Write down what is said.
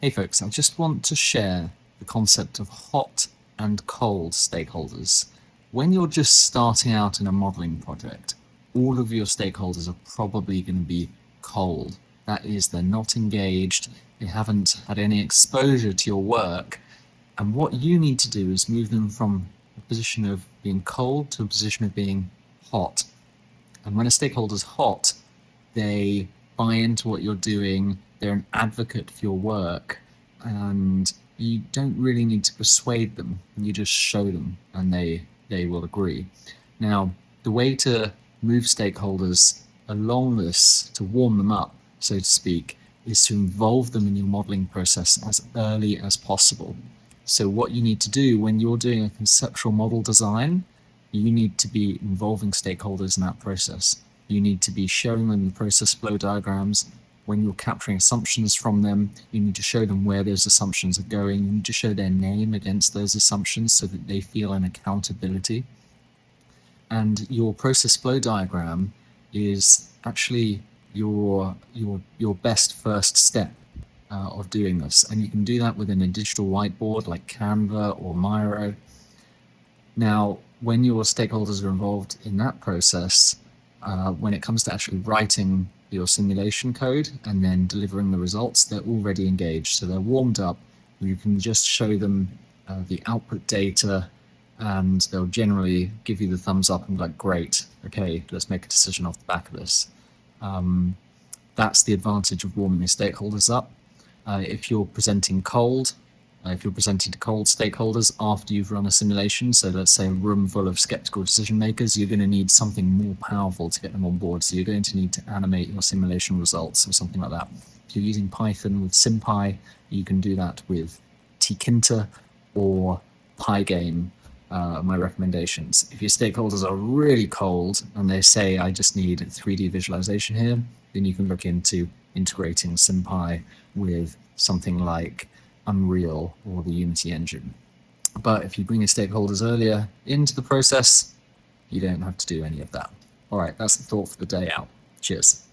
Hey folks, I just want to share the concept of hot and cold stakeholders. When you're just starting out in a modeling project, all of your stakeholders are probably going to be cold. That is, they're not engaged, they haven't had any exposure to your work, and what you need to do is move them from a position of being cold to a position of being hot. And when a stakeholder's hot, they buy into what you're doing, they're an advocate for your work, and you don't really need to persuade them. You just show them and they will agree. Now, the way to move stakeholders along this, to warm them up, so to speak, is to involve them in your modeling process as early as possible. So what you need to do when you're doing a conceptual model design, you need to be involving stakeholders in that process. You need to be showing them the process flow diagrams. When you're capturing assumptions from them, you need to show them where those assumptions are going. You need to show their name against those assumptions so that they feel an accountability. And your process flow diagram is actually your best first step of doing this. And you can do that within a digital whiteboard like Canva or Miro. Now, when your stakeholders are involved in that process, when it comes to actually writing your simulation code and then delivering the results, they're already engaged. So they're warmed up. You can just show them the output data, and they'll generally give you the thumbs up and be like, great, okay, let's make a decision off the back of this. That's the advantage of warming your stakeholders up. If you're presenting cold, if you're presenting to cold stakeholders after you've run a simulation, so let's say a room full of skeptical decision makers, you're going to need something more powerful to get them on board. So you're going to need to animate your simulation results or something like that. If you're using Python with SimPy, you can do that with Tkinter or Pygame, my recommendations. If your stakeholders are really cold and they say, I just need 3D visualization here, then you can look into integrating SimPy with something like Unreal or the Unity engine. But if you bring your stakeholders earlier into the process, you don't have to do any of that. All right, that's the thought for the day out. Cheers.